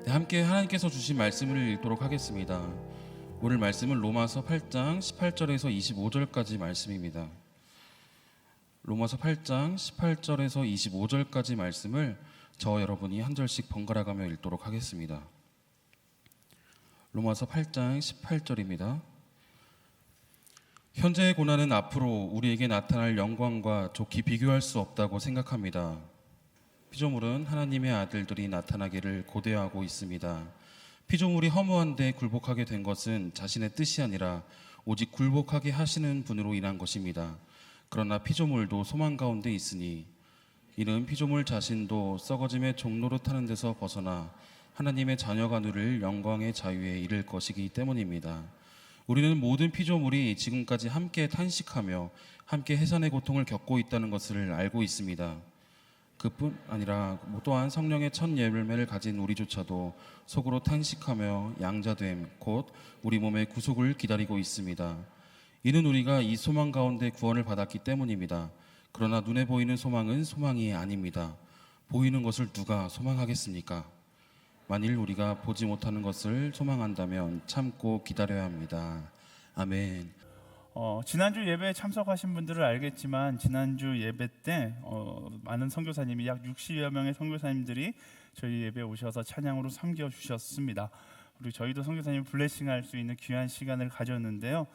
네, 함께 하나님께서 주신 말씀을 읽도록 하겠습니다. 오늘 말씀은 로마서 8장 18절에서 25절까지 말씀입니다. 로마서 8장 18절에서 25절까지 말씀을 저와 여러분이 한 절씩 번갈아가며 읽도록 하겠습니다. 로마서 8장 18절입니다. 현재의 고난은 앞으로 우리에게 나타날 영광과 좋게 비교할 수 없다고 생각합니다. 피조물은 하나님의 아들들이 나타나기를 고대하고 있습니다. 피조물이 허무한데 굴복하게 된 것은 자신의 뜻이 아니라 오직 굴복하게 하시는 분으로 인한 것입니다. 그러나 피조물도 소망 가운데 있으니 이는 피조물 자신도 썩어짐의 종로로 타는 데서 벗어나 하나님의 자녀가 누릴 영광의 자유에 이를 것이기 때문입니다. 우리는 모든 피조물이 지금까지 함께 탄식하며 함께 해산의 고통을 겪고 있다는 것을 알고 있습니다. 그뿐 아니라 또한 성령의 첫 열매를 가진 우리조차도 속으로 탄식하며 양자됨 곧 우리 몸의 구속을 기다리고 있습니다. 이는 우리가 이 소망 가운데 구원을 받았기 때문입니다. 그러나 눈에 보이는 소망은 소망이 아닙니다. 보이는 것을 누가 소망하겠습니까? 만일 우리가 보지 못하는 것을 소망한다면 참고 기다려야 합니다. 아멘. 지난주 예배에 참석하신 분들은 알겠지만 지난주 예배 때 많은 선교사님이 약 60여 명의 선교사님들이 저희 예배에 오셔서 찬양으로 섬겨주셨습니다. 그리고 저희도 선교사님 블레싱할 수 있는 귀한 시간을 가졌는데요.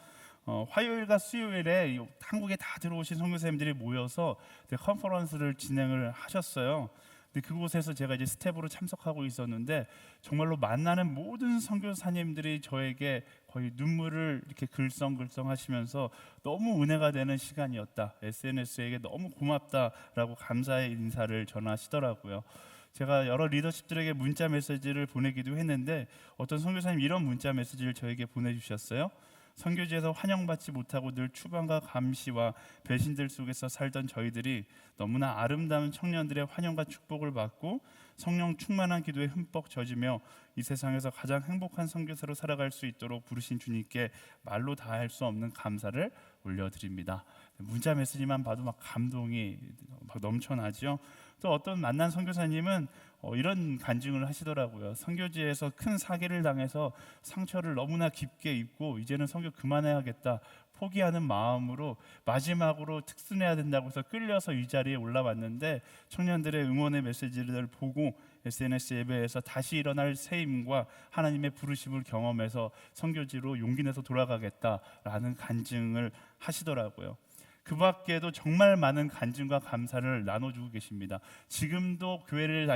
화요일과 수요일에 한국에 다 들어오신 선교사님들이 모여서 컨퍼런스를 진행을 하셨어요. 근데 그곳에서 제가 이제 스텝으로 참석하고 있었는데 정말로 만나는 모든 선교사님들이 저에게 거의 눈물을 이렇게 글썽글썽 하시면서 너무 은혜가 되는 시간이었다. SNS에게 너무 고맙다라고 감사의 인사를 전하시더라고요. 제가 여러 리더십들에게 문자 메시지를 보내기도 했는데 어떤 선교사님 이런 문자 메시지를 저에게 보내주셨어요. 선교지에서 환영받지 못하고 늘 추방과 감시와 배신들 속에서 살던 저희들이 너무나 아름다운 청년들의 환영과 축복을 받고 성령 충만한 기도에 흠뻑 젖으며 이 세상에서 가장 행복한 선교사로 살아갈 수 있도록 부르신 주님께 말로 다할 수 없는 감사를 올려드립니다. 문자 메시지만 봐도 막 감동이 막 넘쳐나죠. 또 어떤 만난 선교사님은 이런 간증을 하시더라고요. 선교지에서 큰 사기를 당해서 상처를 너무나 깊게 입고 이제는 선교 그만해야겠다 포기하는 마음으로 마지막으로 특순해야 된다고 해서 끌려서 이 자리에 올라왔는데 청년들의 응원의 메시지를 보고 SNS 예배에서 다시 일어날 새 힘과 하나님의 부르심을 경험해서 선교지로 용기 내서 돌아가겠다라는 간증을 하시더라고요. 그 밖에도 정말 많은 간증과 감사를 나눠주고 계십니다. 지금도 교회를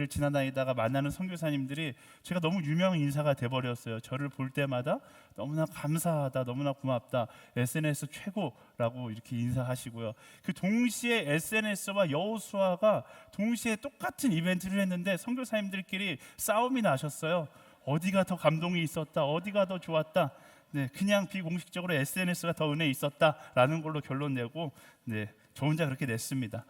지나다니다가 만나는 선교사님들이 제가 너무 유명 인사가 돼버렸어요. 저를 볼 때마다 너무나 감사하다, 너무나 고맙다, SNS 최고라고 이렇게 인사하시고요. 그 동시에 SNS와 여호수아가 동시에 똑같은 이벤트를 했는데 선교사님들끼리 싸움이 나셨어요. 어디가 더 감동이 있었다, 어디가 더 좋았다. 네, 그냥 비공식적으로 SNS가 더 은혜 있었다라는 걸로 결론 내고, 저 혼자 그렇게 냈습니다.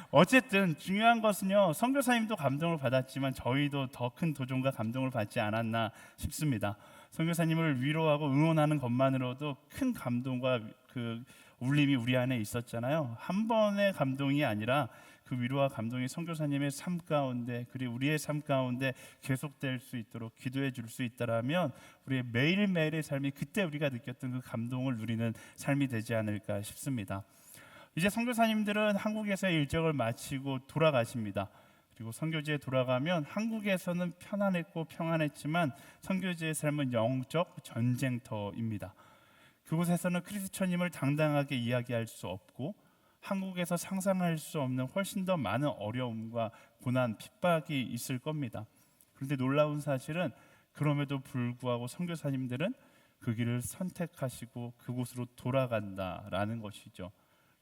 어쨌든 중요한 것은요, 선교사님도 감동을 받았지만 저희도 더 큰 도전과 감동을 받지 않았나 싶습니다. 선교사님을 위로하고 응원하는 것만으로도 큰 감동과 그 울림이 우리 안에 있었잖아요. 한 번의 감동이 아니라 그 위로와 감동이 선교사님의 삶 가운데 그리고 우리의 삶 가운데 계속될 수 있도록 기도해 줄 수 있다라면 우리의 매일매일의 삶이 그때 우리가 느꼈던 그 감동을 누리는 삶이 되지 않을까 싶습니다. 이제 선교사님들은 한국에서의 일정을 마치고 돌아가십니다. 그리고 선교지에 돌아가면 한국에서는 편안했고 평안했지만 선교지의 삶은 영적 전쟁터입니다. 그곳에서는 그리스도님을 당당하게 이야기할 수 없고 한국에서 상상할 수 없는 훨씬 더 많은 어려움과 고난, 핍박이 있을 겁니다. 그런데 놀라운 사실은 그럼에도 불구하고 선교사님들은 그 길을 선택하시고 그곳으로 돌아간다라는 것이죠.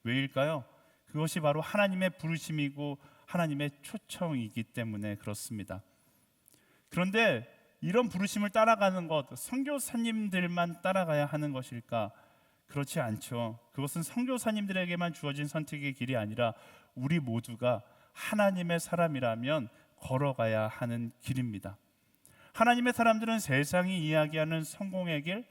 왜일까요? 그것이 바로 하나님의 부르심이고 하나님의 초청이기 때문에 그렇습니다. 그런데 이런 부르심을 따라가는 것, 선교사님들만 따라가야 하는 것일까? 그렇지 않죠. 그것은 선교사님들에게만 주어진 선택의 길이 아니라 우리 모두가 하나님의 사람이라면 걸어가야 하는 길입니다. 하나님의 사람들은 세상이 이야기하는 성공의 길,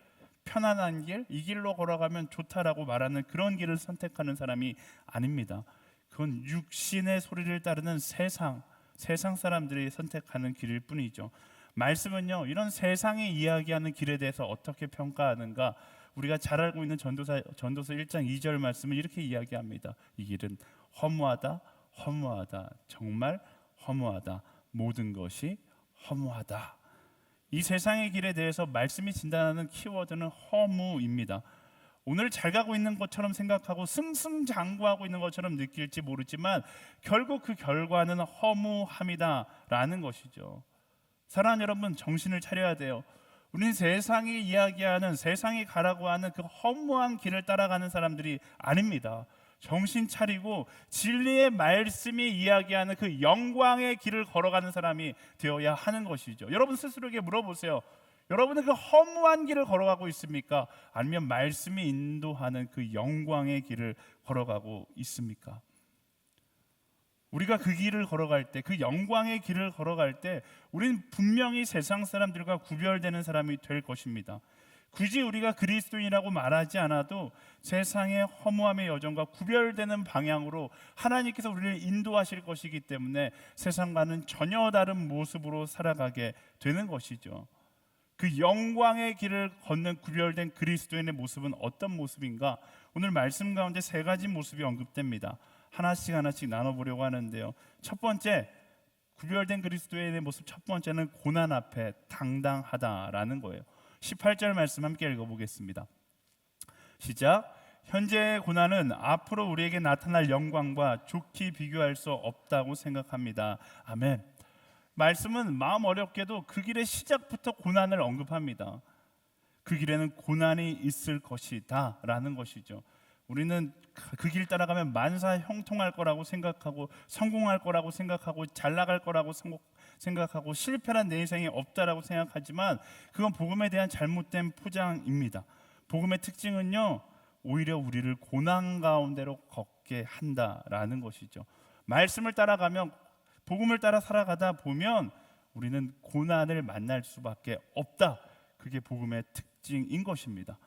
편안한 길, 이 길로 걸어가면 좋다라고 말하는 그런 길을 선택하는 사람이 아닙니다. 그건 육신의 소리를 따르는 세상, 세상 사람들이 선택하는 길일 뿐이죠. 말씀은요, 이런 세상이 이야기하는 길에 대해서 어떻게 평가하는가, 우리가 잘 알고 있는 전도서 1장 2절 말씀을 이렇게 이야기합니다. 이 길은 허무하다, 허무하다, 정말 허무하다, 모든 것이 허무하다. 이 세상의 길에 대해서 말씀이 진단하는 키워드는 허무입니다. 오늘 잘 가고 있는 것처럼 생각하고 승승장구하고 있는 것처럼 느낄지 모르지만 결국 그 결과는 허무함이다라는 것이죠. 사랑하는 여러분, 정신을 차려야 돼요. 우리는 세상이 이야기하는, 세상이 가라고 하는 그 허무한 길을 따라가는 사람들이 아닙니다. 정신 차리고 진리의 말씀이 이야기하는 그 영광의 길을 걸어가는 사람이 되어야 하는 것이죠. 여러분 스스로에게 물어보세요. 여러분은 그 허무한 길을 걸어가고 있습니까? 아니면 말씀이 인도하는 그 영광의 길을 걸어가고 있습니까? 우리가 그 길을 걸어갈 때, 그 영광의 길을 걸어갈 때 우리는 분명히 세상 사람들과 구별되는 사람이 될 것입니다. 굳이 우리가 그리스도인이라고 말하지 않아도 세상의 허무함의 여정과 구별되는 방향으로 하나님께서 우리를 인도하실 것이기 때문에 세상과는 전혀 다른 모습으로 살아가게 되는 것이죠. 그 영광의 길을 걷는 구별된 그리스도인의 모습은 어떤 모습인가? 오늘 말씀 가운데 세 가지 모습이 언급됩니다. 하나씩 나눠보려고 하는데요. 첫 번째, 구별된 그리스도인의 모습 첫 번째는 고난 앞에 당당하다라는 거예요. 18절 말씀 함께 읽어보겠습니다. 시작. 현재의 고난은 앞으로 우리에게 나타날 영광과 좋게 비교할 수 없다고 생각합니다. 아멘. 말씀은 마음 어렵게도 그 길의 시작부터 고난을 언급합니다. 그 길에는 고난이 있을 것이다 라는 것이죠. 우리는 그 길 따라가면 만사 형통할 거라고 생각하고, 성공할 거라고 생각하고, 잘 나갈 거라고 생각하고, 실패란 내 인생에 없다라고 생각하지만 그건 복음에 대한 잘못된 포장입니다. 복음의 특징은요, 오히려 우리를 고난 가운데로 걷게 한다라는 것이죠. 말씀을 따라가면, 복음을 따라 살아가다 보면 우리는 고난을 만날 수밖에 없다. 그게 복음의 특징인 것입니다.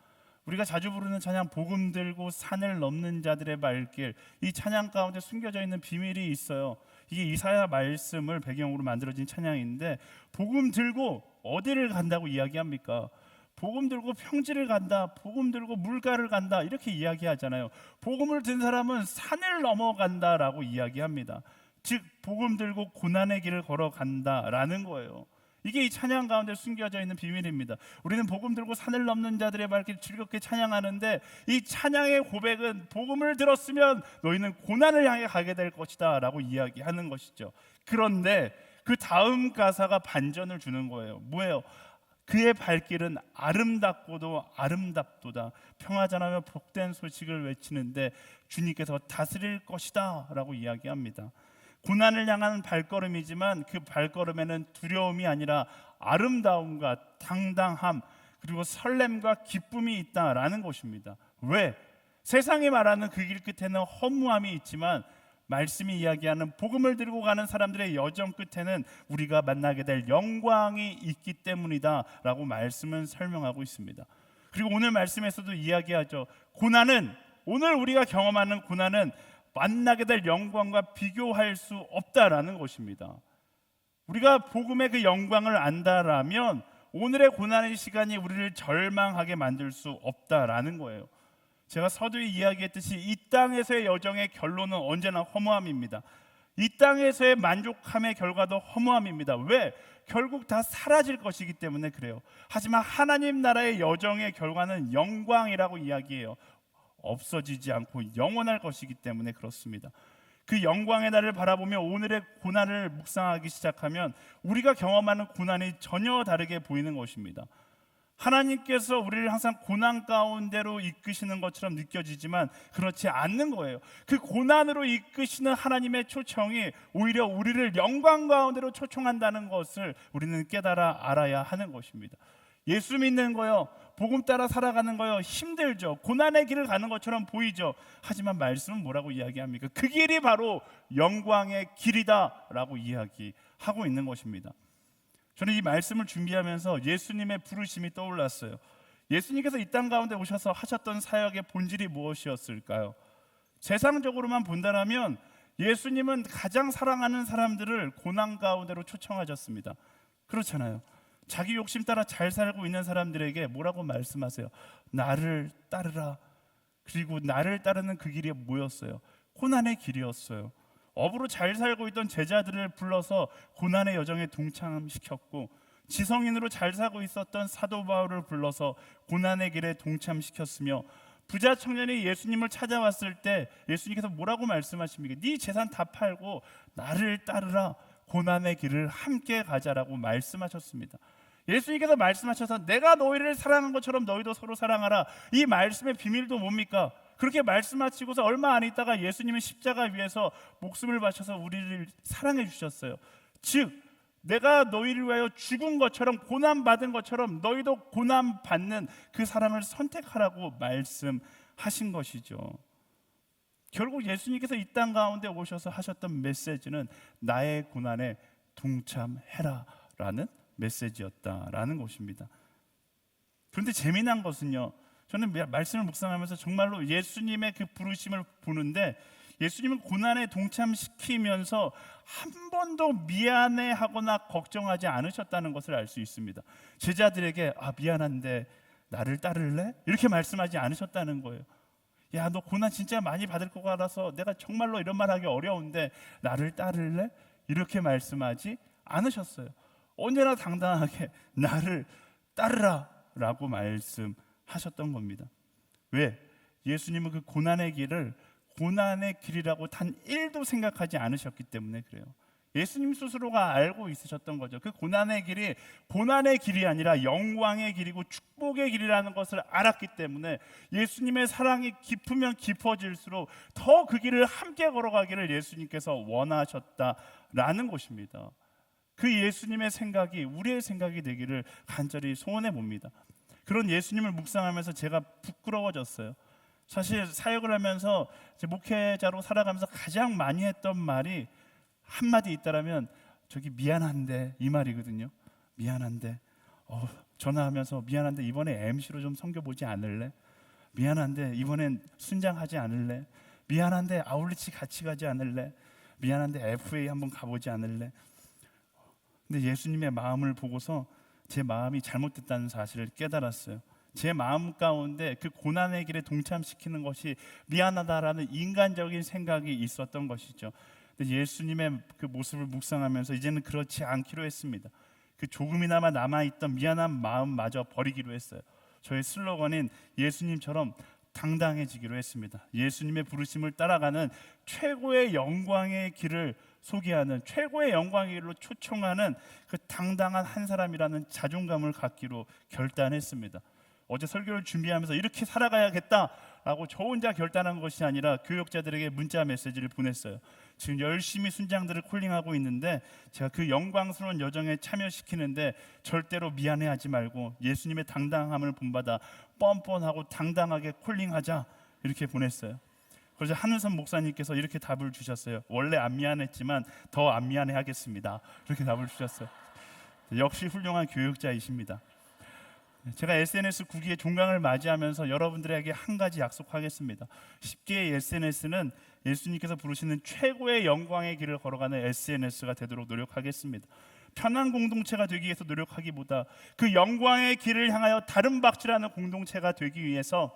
우리가 자주 부르는 찬양, 복음 들고 산을 넘는 자들의 발길, 이 찬양 가운데 숨겨져 있는 비밀이 있어요. 이게 이사야 말씀을 배경으로 만들어진 찬양인데, 복음 들고 어디를 간다고 이야기합니까? 복음 들고 평지를 간다, 복음 들고 물가를 간다, 이렇게 이야기하잖아요. 복음을 든 사람은 산을 넘어간다라고 이야기합니다. 즉 복음 들고 고난의 길을 걸어간다라는 거예요. 이게 이 찬양 가운데 숨겨져 있는 비밀입니다. 우리는 복음 들고 산을 넘는 자들의 발길 즐겁게 찬양하는데, 이 찬양의 고백은 복음을 들었으면 너희는 고난을 향해 가게 될 것이다 라고 이야기하는 것이죠. 그런데 그 다음 가사가 반전을 주는 거예요. 뭐예요? 그의 발길은 아름답고도 아름답도다. 평화전하며 복된 소식을 외치는데 주님께서 다스릴 것이다 라고 이야기합니다. 고난을 향한 발걸음이지만 그 발걸음에는 두려움이 아니라 아름다움과 당당함, 그리고 설렘과 기쁨이 있다라는 것입니다. 왜? 세상이 말하는 그 길 끝에는 허무함이 있지만 말씀이 이야기하는 복음을 들고 가는 사람들의 여정 끝에는 우리가 만나게 될 영광이 있기 때문이다 라고 말씀은 설명하고 있습니다. 그리고 오늘 말씀에서도 이야기하죠. 고난은, 오늘 우리가 경험하는 고난은 만나게 될 영광과 비교할 수 없다라는 것입니다. 우리가 복음의 그 영광을 안다라면 오늘의 고난의 시간이 우리를 절망하게 만들 수 없다라는 거예요. 제가 서두에 이야기했듯이 이 땅에서의 여정의 결론은 언제나 허무함입니다. 이 땅에서의 만족함의 결과도 허무함입니다. 왜? 결국 다 사라질 것이기 때문에 그래요. 하지만 하나님 나라의 여정의 결과는 영광이라고 이야기해요. 없어지지 않고 영원할 것이기 때문에 그렇습니다. 그 영광의 날을 바라보며 오늘의 고난을 묵상하기 시작하면 우리가 경험하는 고난이 전혀 다르게 보이는 것입니다. 하나님께서 우리를 항상 고난 가운데로 이끄시는 것처럼 느껴지지만 그렇지 않는 거예요. 그 고난으로 이끄시는 하나님의 초청이 오히려 우리를 영광 가운데로 초청한다는 것을 우리는 깨달아 알아야 하는 것입니다. 예수 믿는 거요, 복음 따라 살아가는 거요, 힘들죠. 고난의 길을 가는 것처럼 보이죠. 하지만 말씀은 뭐라고 이야기합니까? 그 길이 바로 영광의 길이다 라고 이야기하고 있는 것입니다. 저는 이 말씀을 준비하면서 예수님의 부르심이 떠올랐어요. 예수님께서 이 땅 가운데 오셔서 하셨던 사역의 본질이 무엇이었을까요? 세상적으로만 본다면 예수님은 가장 사랑하는 사람들을 고난 가운데로 초청하셨습니다. 그렇잖아요. 자기 욕심 따라 잘 살고 있는 사람들에게 뭐라고 말씀하세요? 나를 따르라. 그리고 나를 따르는 그 길이 뭐였어요? 고난의 길이었어요. 업으로 잘 살고 있던 제자들을 불러서 고난의 여정에 동참시켰고, 지성인으로 잘 살고 있었던 사도 바울을 불러서 고난의 길에 동참시켰으며, 부자 청년이 예수님을 찾아왔을 때 예수님께서 뭐라고 말씀하십니까? 네 재산 다 팔고 나를 따르라. 고난의 길을 함께 가자라고 말씀하셨습니다. 예수님께서 말씀하셔서 내가 너희를 사랑한 것처럼 너희도 서로 사랑하라. 이 말씀의 비밀도 뭡니까? 그렇게 말씀하시고서 얼마 안 있다가 예수님은 십자가 위에서 목숨을 바쳐서 우리를 사랑해 주셨어요. 즉 내가 너희를 위하여 죽은 것처럼, 고난받은 것처럼 너희도 고난받는 그 사랑을 선택하라고 말씀하신 것이죠. 결국 예수님께서 이 땅 가운데 오셔서 하셨던 메시지는 나의 고난에 동참해라 라는 메시지였다라는 것입니다. 그런데 재미난 것은요, 저는 말씀을 묵상하면서 정말로 예수님의 그 부르심을 보는데, 예수님은 고난에 동참시키면서 한 번도 미안해하거나 걱정하지 않으셨다는 것을 알 수 있습니다. 제자들에게 미안한데 나를 따를래? 이렇게 말씀하지 않으셨다는 거예요. 야, 너 고난 진짜 많이 받을 것 같아서 내가 정말로 이런 말 하기 어려운데 나를 따를래? 이렇게 말씀하지 않으셨어요. 언제나 당당하게 나를 따르라 라고 말씀하셨던 겁니다. 왜? 예수님은 그 고난의 길을 고난의 길이라고 단 1도 생각하지 않으셨기 때문에 그래요. 예수님 스스로가 알고 있으셨던 거죠. 그 고난의 길이 고난의 길이 아니라 영광의 길이고 축복의 길이라는 것을 알았기 때문에 예수님의 사랑이 깊으면 깊어질수록 더 그 길을 함께 걸어가기를 예수님께서 원하셨다라는 것입니다. 그 예수님의 생각이 우리의 생각이 되기를 간절히 소원해 봅니다. 그런 예수님을 묵상하면서 제가 부끄러워졌어요. 사실 사역을 하면서 목회자로 살아가면서 가장 많이 했던 말이 한마디 있다라면 저기 미안한데 이 말이거든요. 미안한데 전화하면서 미안한데 이번에 MC로 좀 섬겨보지 않을래? 미안한데 이번엔 순장하지 않을래? 미안한데 아울리치 같이 가지 않을래? 미안한데 FA 한번 가보지 않을래? 근데 예수님의 마음을 보고서 제 마음이 잘못됐다는 사실을 깨달았어요. 제 마음 가운데 그 고난의 길에 동참시키는 것이 미안하다라는 인간적인 생각이 있었던 것이죠. 근데 예수님의 그 모습을 묵상하면서 이제는 그렇지 않기로 했습니다. 그 조금이나마 남아있던 미안한 마음마저 버리기로 했어요. 저의 슬로건인 예수님처럼 당당해지기로 했습니다. 예수님의 부르심을 따라가는 최고의 영광의 길을 소개하는, 최고의 영광의 길로 초청하는 그 당당한 한 사람이라는 자존감을 갖기로 결단했습니다. 어제 설교를 준비하면서 이렇게 살아가야겠다라고 저 혼자 결단한 것이 아니라 교역자들에게 문자 메시지를 보냈어요. 지금 열심히 순장들을 콜링하고 있는데 제가 그 영광스러운 여정에 참여시키는데 절대로 미안해하지 말고 예수님의 당당함을 본받아 뻔뻔하고 당당하게 콜링하자, 이렇게 보냈어요. 그래서 한우선 목사님께서 이렇게 답을 주셨어요. 원래 안 미안했지만 더 안 미안해하겠습니다. 이렇게 답을 주셨어요. 역시 훌륭한 교역자이십니다. 제가 SNS 9기의 종강을 맞이하면서 여러분들에게 한 가지 약속하겠습니다. 10기의 SNS는 예수님께서 부르시는 최고의 영광의 길을 걸어가는 SNS가 되도록 노력하겠습니다. 편한 공동체가 되기 위해서 노력하기보다 그 영광의 길을 향하여 다른 박질하는 공동체가 되기 위해서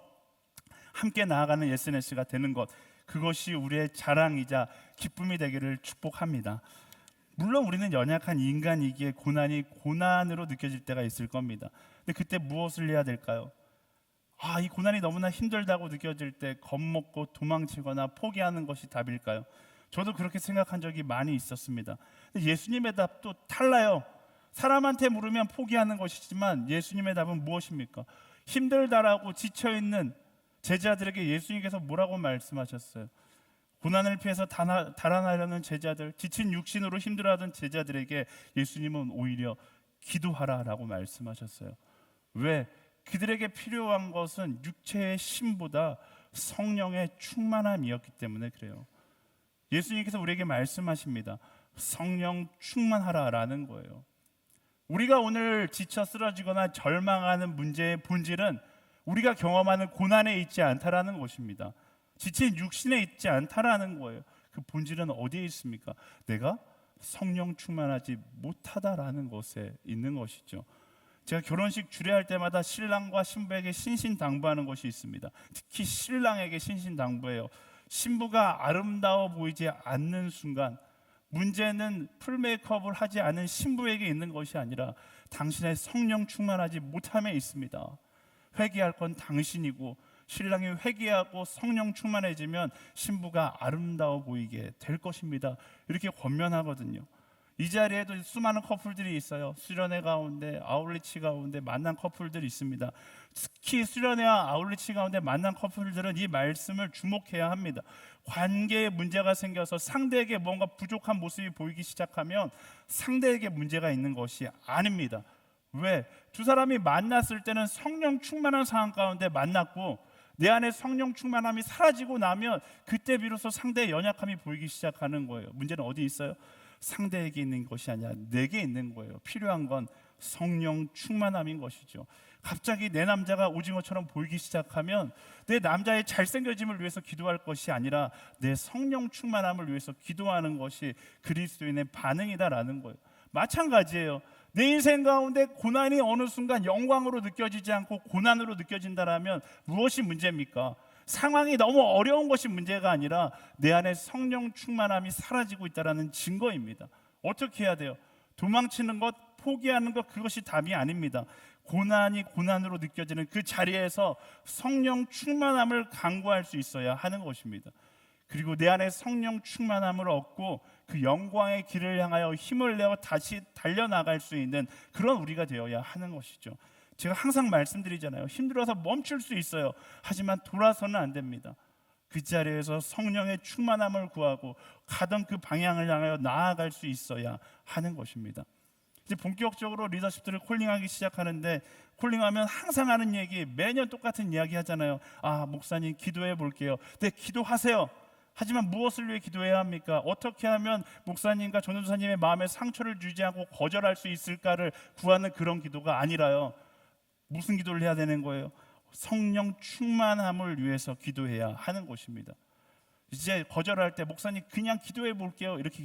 함께 나아가는 SNS가 되는 것, 그것이 우리의 자랑이자 기쁨이 되기를 축복합니다. 물론 우리는 연약한 인간이기에 고난이 고난으로 느껴질 때가 있을 겁니다. 근데 그때 무엇을 해야 될까요? 이 고난이 너무나 힘들다고 느껴질 때 겁먹고 도망치거나 포기하는 것이 답일까요? 저도 그렇게 생각한 적이 많이 있었습니다. 근데 예수님의 답도 달라요. 사람한테 물으면 포기하는 것이지만 예수님의 답은 무엇입니까? 힘들다라고 지쳐있는 제자들에게 예수님께서 뭐라고 말씀하셨어요? 고난을 피해서 달아나려는 제자들, 지친 육신으로 힘들어하던 제자들에게 예수님은 오히려 기도하라라고 말씀하셨어요. 왜? 그들에게 필요한 것은 육체의 힘보다 성령의 충만함이었기 때문에 그래요. 예수님께서 우리에게 말씀하십니다. 성령 충만하라라는 거예요. 우리가 오늘 지쳐 쓰러지거나 절망하는 문제의 본질은 우리가 경험하는 고난에 있지 않다라는 것입니다. 지친 육신에 있지 않다라는 거예요. 그 본질은 어디에 있습니까? 내가 성령 충만하지 못하다라는 것에 있는 것이죠. 제가 결혼식 주례할 때마다 신랑과 신부에게 신신당부하는 것이 있습니다. 특히 신랑에게 신신당부해요. 신부가 아름다워 보이지 않는 순간, 문제는 풀 메이크업을 하지 않은 신부에게 있는 것이 아니라 당신의 성령 충만하지 못함에 있습니다. 회개할 건 당신이고, 신랑이 회개하고 성령 충만해지면 신부가 아름다워 보이게 될 것입니다. 이렇게 권면하거든요. 이 자리에도 수많은 커플들이 있어요. 수련회 가운데, 아울리치 가운데 만난 커플들이 있습니다. 특히 수련회와 아울리치 가운데 만난 커플들은 이 말씀을 주목해야 합니다. 관계에 문제가 생겨서 상대에게 뭔가 부족한 모습이 보이기 시작하면 상대에게 문제가 있는 것이 아닙니다. 왜? 두 사람이 만났을 때는 성령 충만한 상황 가운데 만났고, 내 안에 성령 충만함이 사라지고 나면 그때 비로소 상대의 연약함이 보이기 시작하는 거예요. 문제는 어디 있어요? 상대에게 있는 것이 아니라 내게 있는 거예요. 필요한 건 성령 충만함인 것이죠. 갑자기 내 남자가 오징어처럼 보이기 시작하면 내 남자의 잘생겨짐을 위해서 기도할 것이 아니라 내 성령 충만함을 위해서 기도하는 것이 그리스도인의 반응이다라는 거예요. 마찬가지예요. 내 인생 가운데 고난이 어느 순간 영광으로 느껴지지 않고 고난으로 느껴진다라면 무엇이 문제입니까? 상황이 너무 어려운 것이 문제가 아니라 내 안에 성령 충만함이 사라지고 있다는 증거입니다. 어떻게 해야 돼요? 도망치는 것, 포기하는 것, 그것이 답이 아닙니다. 고난이 고난으로 느껴지는 그 자리에서 성령 충만함을 강구할 수 있어야 하는 것입니다. 그리고 내 안에 성령 충만함을 얻고 그 영광의 길을 향하여 힘을 내어 다시 달려나갈 수 있는 그런 우리가 되어야 하는 것이죠. 제가 항상 말씀드리잖아요. 힘들어서 멈출 수 있어요. 하지만 돌아서는 안 됩니다. 그 자리에서 성령의 충만함을 구하고 가던 그 방향을 향하여 나아갈 수 있어야 하는 것입니다. 이제 본격적으로 리더십들을 콜링하기 시작하는데, 콜링하면 항상 하는 얘기, 매년 똑같은 이야기 하잖아요. 아, 목사님 기도해 볼게요. 네, 기도하세요. 하지만 무엇을 위해 기도해야 합니까? 어떻게 하면 목사님과 전도사님의 마음에 상처를 주지 않고 거절할 수 있을까를 구하는 그런 기도가 아니라요. 무슨 기도를 해야 되는 거예요? 성령 충만함을 위해서 기도해야 하는 것입니다. 이제 거절할 때 목사님 그냥 기도해 볼게요 이렇게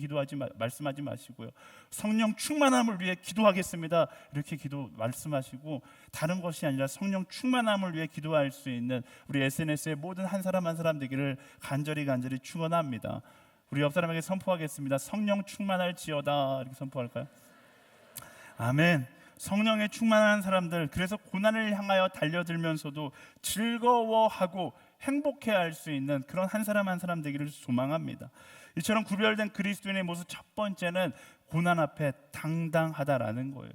말씀하지 마시고요. 성령 충만함을 위해 기도하겠습니다 이렇게 말씀하시고, 다른 것이 아니라 성령 충만함을 위해 기도할 수 있는 우리 SNS의 모든 한 사람 한 사람 되기를 간절히 축원합니다. 우리 옆 사람에게 선포하겠습니다. 성령 충만할지어다. 이렇게 선포할까요? 아멘. 성령에 충만한 사람들, 그래서 고난을 향하여 달려들면서도 즐거워하고 행복해할 수 있는 그런 한 사람 한 사람 되기를 소망합니다. 이처럼 구별된 그리스도인의 모습, 첫 번째는 고난 앞에 당당하다라는 거예요.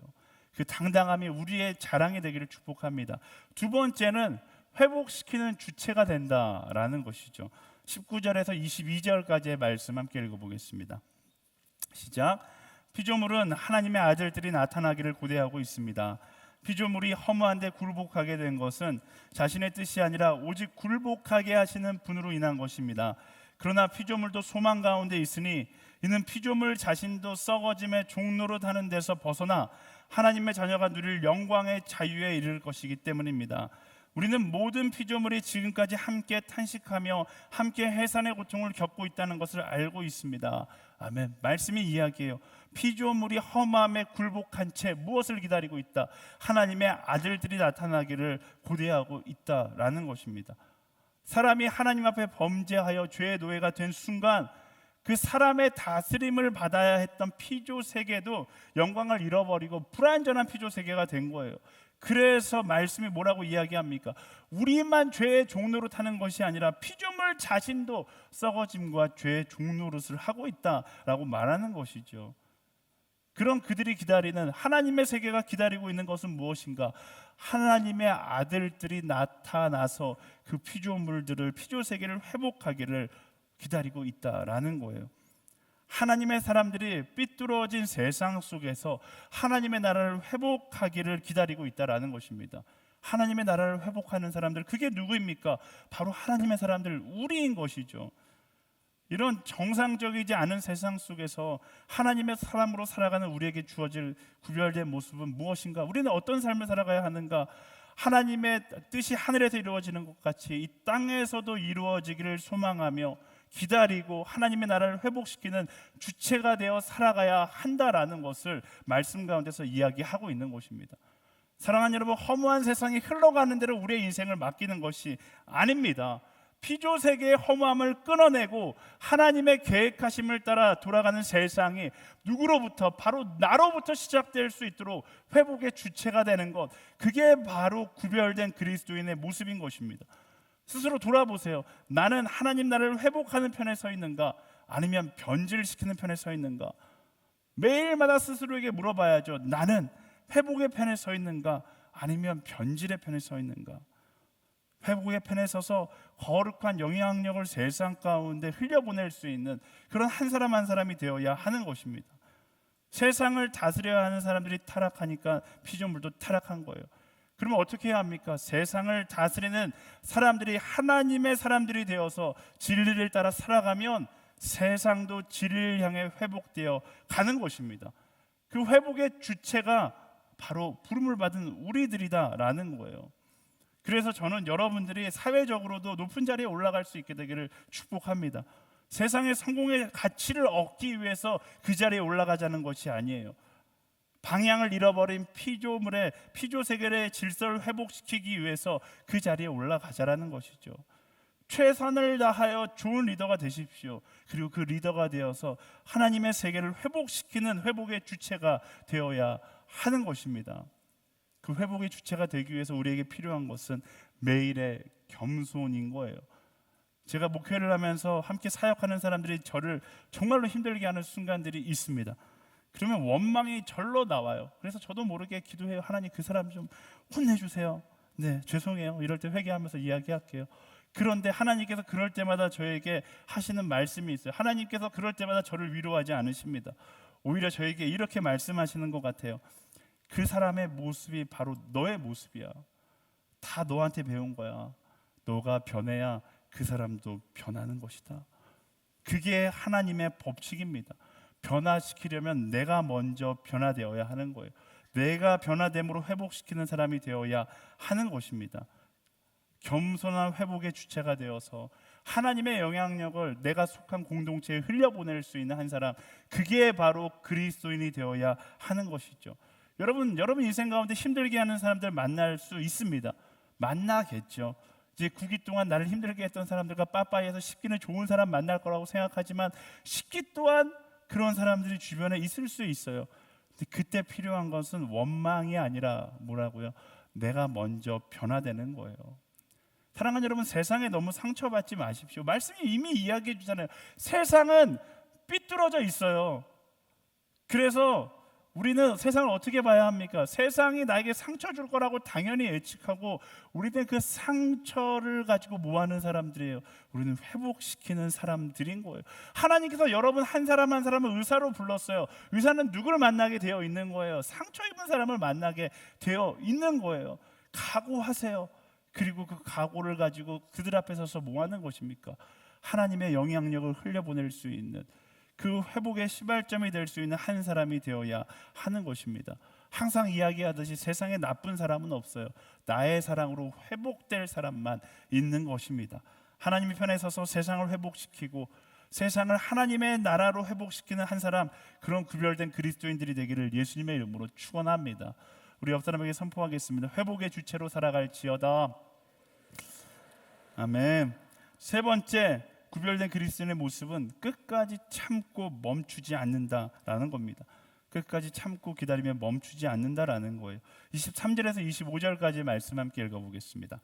그 당당함이 우리의 자랑이 되기를 축복합니다. 두 번째는 회복시키는 주체가 된다라는 것이죠. 19절에서 22절까지의 말씀 함께 읽어보겠습니다. 시작. 피조물은 하나님의 아들들이 나타나기를 고대하고 있습니다. 피조물이 허무한데 굴복하게 된 것은 자신의 뜻이 아니라 오직 굴복하게 하시는 분으로 인한 것입니다. 그러나 피조물도 소망 가운데 있으니 이는 피조물 자신도 썩어짐의 종노릇 하는 데서 벗어나 하나님의 자녀가 누릴 영광의 자유에 이를 것이기 때문입니다. 우리는 모든 피조물이 지금까지 함께 탄식하며 함께 해산의 고통을 겪고 있다는 것을 알고 있습니다. 아멘. 말씀이 이야기해요. 피조물이 허무함에 굴복한 채 무엇을 기다리고 있다? 하나님의 아들들이 나타나기를 고대하고 있다라는 것입니다. 사람이 하나님 앞에 범죄하여 죄의 노예가 된 순간 그 사람의 다스림을 받아야 했던 피조 세계도 영광을 잃어버리고 불완전한 피조 세계가 된 거예요. 그래서 말씀이 뭐라고 이야기합니까? 우리만 죄의 종노릇 하는 것이 아니라 피조물 자신도 썩어짐과 죄의 종노릇을 하고 있다라고 말하는 것이죠. 그런 그들이 기다리는 하나님의 세계가 기다리고 있는 것은 무엇인가? 하나님의 아들들이 나타나서 그 피조물들을, 피조 세계를 회복하기를 기다리고 있다라는 거예요. 하나님의 사람들이 삐뚤어진 세상 속에서 하나님의 나라를 회복하기를 기다리고 있다라는 것입니다. 하나님의 나라를 회복하는 사람들, 그게 누구입니까? 바로 하나님의 사람들, 우리인 것이죠. 이런 정상적이지 않은 세상 속에서 하나님의 사람으로 살아가는 우리에게 주어질 구별된 모습은 무엇인가? 우리는 어떤 삶을 살아가야 하는가? 하나님의 뜻이 하늘에서 이루어지는 것 같이 이 땅에서도 이루어지기를 소망하며 기다리고 하나님의 나라를 회복시키는 주체가 되어 살아가야 한다라는 것을 말씀 가운데서 이야기하고 있는 것입니다. 사랑하는 여러분, 허무한 세상이 흘러가는 대로 우리의 인생을 맡기는 것이 아닙니다. 피조 세계의 허무함을 끊어내고 하나님의 계획하심을 따라 돌아가는 세상이 누구로부터, 바로 나로부터 시작될 수 있도록 회복의 주체가 되는 것, 그게 바로 구별된 그리스도인의 모습인 것입니다. 스스로 돌아보세요. 나는 하나님 나라를 회복하는 편에 서 있는가, 아니면 변질시키는 편에 서 있는가? 매일마다 스스로에게 물어봐야죠. 나는 회복의 편에 서 있는가, 아니면 변질의 편에 서 있는가? 회복의 편에 서서 거룩한 영향력을 세상 가운데 흘려보낼 수 있는 그런 한 사람 한 사람이 되어야 하는 것입니다. 세상을 다스려야 하는 사람들이 타락하니까 피조물도 타락한 거예요. 그러면 어떻게 해야 합니까? 세상을 다스리는 사람들이 하나님의 사람들이 되어서 진리를 따라 살아가면 세상도 진리를 향해 회복되어 가는 것입니다. 그 회복의 주체가 바로 부름을 받은 우리들이다라는 거예요. 그래서 저는 여러분들이 사회적으로도 높은 자리에 올라갈 수 있게 되기를 축복합니다. 세상의 성공의 가치를 얻기 위해서 그 자리에 올라가자는 것이 아니에요. 방향을 잃어버린 피조 세계의 질서를 회복시키기 위해서 그 자리에 올라가자라는 것이죠. 최선을 다하여 좋은 리더가 되십시오. 그리고 그 리더가 되어서 하나님의 세계를 회복시키는 회복의 주체가 되어야 하는 것입니다. 그 회복의 주체가 되기 위해서 우리에게 필요한 것은 매일의 겸손인 거예요. 제가 목회를 하면서 함께 사역하는 사람들이 저를 정말로 힘들게 하는 순간들이 있습니다. 그러면 원망이 절로 나와요. 그래서 저도 모르게 기도해요. 하나님, 그 사람 좀 혼내주세요. 네, 죄송해요. 이럴 때 회개하면서 이야기할게요. 그런데 하나님께서 그럴 때마다 저에게 하시는 말씀이 있어요. 하나님께서 그럴 때마다 저를 위로하지 않으십니다. 오히려 저에게 이렇게 말씀하시는 것 같아요. 그 사람의 모습이 바로 너의 모습이야. 다 너한테 배운 거야. 너가 변해야 그 사람도 변하는 것이다. 그게 하나님의 법칙입니다. 변화시키려면 내가 먼저 변화되어야 하는 거예요. 내가 변화됨으로 회복시키는 사람이 되어야 하는 것입니다. 겸손한 회복의 주체가 되어서 하나님의 영향력을 내가 속한 공동체에 흘려보낼 수 있는 한 사람, 그게 바로 그리스도인이 되어야 하는 것이죠. 여러분 인생 가운데 힘들게 하는 사람들 만날 수 있습니다. 만나겠죠. 이제 9기 동안 나를 힘들게 했던 사람들과 빠빠이해서 10기는 좋은 사람 만날 거라고 생각하지만 10기 또한 그런 사람들이 주변에 있을 수 있어요. 근데 그때 필요한 것은 원망이 아니라 뭐라고요? 내가 먼저 변화되는 거예요. 사랑하는 여러분, 세상에 너무 상처받지 마십시오. 말씀이 이미 이야기해 주잖아요. 세상은 삐뚤어져 있어요. 그래서 우리는 세상을 어떻게 봐야 합니까? 세상이 나에게 상처 줄 거라고 당연히 예측하고 우리는 그 상처를 가지고 뭐하는 사람들이에요? 우리는 회복시키는 사람들인 거예요. 하나님께서 여러분 한 사람 한 사람을 의사로 불렀어요. 의사는 누구를 만나게 되어 있는 거예요? 상처 입은 사람을 만나게 되어 있는 거예요. 각오하세요. 그리고 그 각오를 가지고 그들 앞에 서서 뭐하는 것입니까? 하나님의 영향력을 흘려보낼 수 있는, 그 회복의 시발점이 될 수 있는 한 사람이 되어야 하는 것입니다. 항상 이야기하듯이 세상에 나쁜 사람은 없어요. 나의 사랑으로 회복될 사람만 있는 것입니다. 하나님의 편에 서서 세상을 회복시키고 세상을 하나님의 나라로 회복시키는 한 사람, 그런 구별된 그리스도인들이 되기를 예수님의 이름으로 축원합니다. 우리 옆 사람에게 선포하겠습니다. 회복의 주체로 살아갈지어다. 아멘. 세 번째, 구별된 그리스도인의 모습은 끝까지 참고 멈추지 않는다라는 겁니다. 끝까지 참고 기다리며 멈추지 않는다라는 거예요. 23절에서 25절까지 말씀 함께 읽어보겠습니다.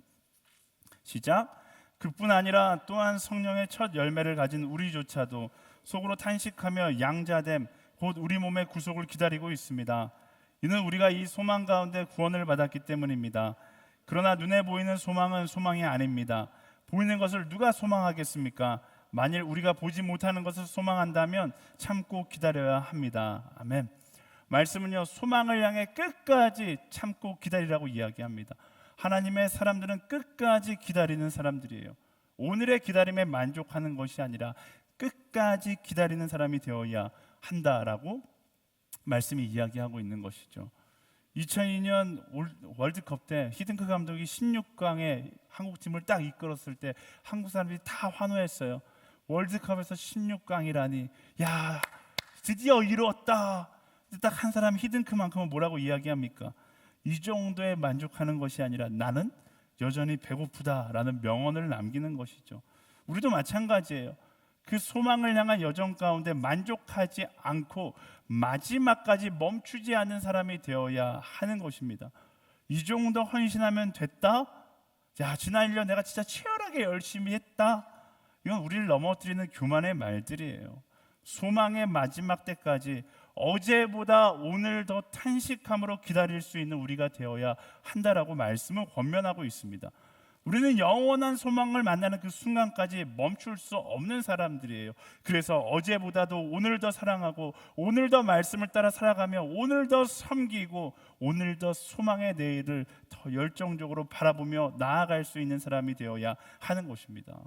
시작. 그뿐 아니라 또한 성령의 첫 열매를 가진 우리조차도 속으로 탄식하며 양자됨 곧 우리 몸의 구속을 기다리고 있습니다. 이는 우리가 이 소망 가운데 구원을 받았기 때문입니다. 그러나 눈에 보이는 소망은 소망이 아닙니다. 보이는 것을 누가 소망하겠습니까? 만일 우리가 보지 못하는 것을 소망한다면 참고 기다려야 합니다. 아멘. 말씀은요, 소망을 향해 끝까지 참고 기다리라고 이야기합니다. 하나님의 사람들은 끝까지 기다리는 사람들이에요. 오늘의 기다림에 만족하는 것이 아니라 끝까지 기다리는 사람이 되어야 한다라고 말씀이 이야기하고 있는 것이죠. 2002년 월드컵 때 히딩크 감독이 16강에 한국팀을 딱 이끌었을 때 한국 사람들이 다 환호했어요. 월드컵에서 16강이라니, 야, 드디어 이루었다. 딱 한 사람 히딩크만큼은 뭐라고 이야기합니까? 이 정도에 만족하는 것이 아니라 나는 여전히 배고프다라는 명언을 남기는 것이죠. 우리도 마찬가지예요. 그 소망을 향한 여정 가운데 만족하지 않고 마지막까지 멈추지 않는 사람이 되어야 하는 것입니다. 이 정도 헌신하면 됐다? 야, 지난 1년 내가 진짜 치열하게 열심히 했다. 이건 우리를 넘어뜨리는 교만의 말들이에요. 소망의 마지막 때까지 어제보다 오늘 더 탄식함으로 기다릴 수 있는 우리가 되어야 한다라고 말씀을 권면하고 있습니다. 우리는 영원한 소망을 만나는 그 순간까지 멈출 수 없는 사람들이에요. 그래서 어제보다도 오늘 더 사랑하고 오늘 더 말씀을 따라 살아가며 오늘 더 섬기고 오늘 더 소망의 내일을 더 열정적으로 바라보며 나아갈 수 있는 사람이 되어야 하는 것입니다.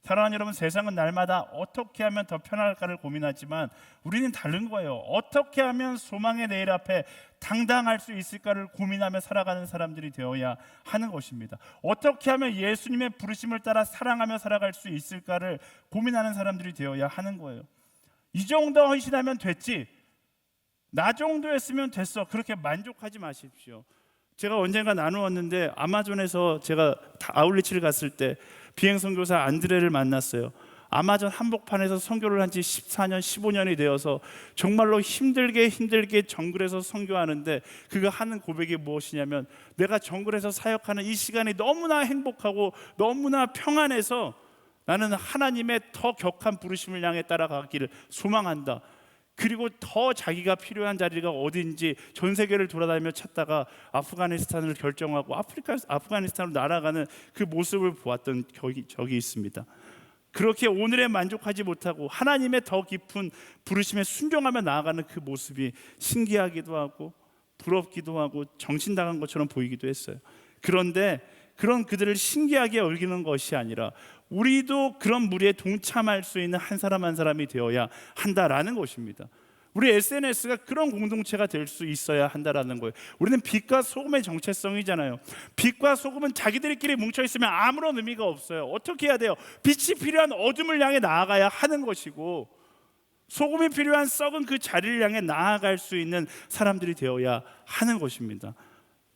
사랑하는 여러분, 세상은 날마다 어떻게 하면 더 편할까를 고민하지만 우리는 다른 거예요. 어떻게 하면 소망의 내일 앞에 당당할 수 있을까를 고민하며 살아가는 사람들이 되어야 하는 것입니다. 어떻게 하면 예수님의 부르심을 따라 사랑하며 살아갈 수 있을까를 고민하는 사람들이 되어야 하는 거예요. 이 정도 헌신하면 됐지, 나 정도 했으면 됐어, 그렇게 만족하지 마십시오. 제가 언젠가 나누었는데 아마존에서 제가 아울리치를 갔을 때 비행 선교사 안드레를 만났어요. 아마존 한복판에서 선교를 한 지 14년, 15년이 되어서 정말로 힘들게 정글에서 선교하는데 그가 하는 고백이 무엇이냐면, 내가 정글에서 사역하는 이 시간이 너무나 행복하고 너무나 평안해서 나는 하나님의 더 격한 부르심을 향해 따라가기를 소망한다. 그리고 더 자기가 필요한 자리가 어딘지 전 세계를 돌아다니며 찾다가 아프가니스탄을 결정하고 아프가니스탄으로 날아가는 그 모습을 보았던 적이 있습니다. 그렇게 오늘에 만족하지 못하고 하나님의 더 깊은 부르심에 순종하며 나아가는 그 모습이 신기하기도 하고 부럽기도 하고 정신당한 것처럼 보이기도 했어요. 그런데 그런 그들을 신기하게 여기는 것이 아니라 우리도 그런 무리에 동참할 수 있는 한 사람 한 사람이 되어야 한다라는 것입니다. 우리 SNS가 그런 공동체가 될 수 있어야 한다라는 거예요. 우리는 빛과 소금의 정체성이잖아요. 빛과 소금은 자기들끼리 뭉쳐 있으면 아무런 의미가 없어요. 어떻게 해야 돼요? 빛이 필요한 어둠을 향해 나아가야 하는 것이고, 소금이 필요한 썩은 그 자리를 향해 나아갈 수 있는 사람들이 되어야 하는 것입니다.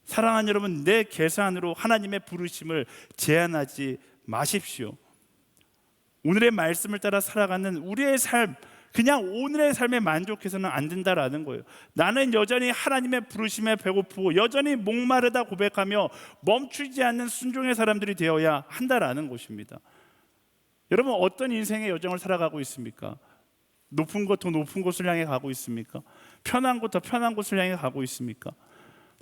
사랑하는 여러분, 내 계산으로 하나님의 부르심을 제한하지 마십시오. 오늘의 말씀을 따라 살아가는 우리의 삶, 그냥 오늘의 삶에 만족해서는 안 된다라는 거예요. 나는 여전히 하나님의 부르심에 배고프고 여전히 목마르다 고백하며 멈추지 않는 순종의 사람들이 되어야 한다라는 것입니다. 여러분, 어떤 인생의 여정을 살아가고 있습니까? 높은 곳 더 높은 곳을 향해 가고 있습니까? 편한 곳 더 편한 곳을 향해 가고 있습니까?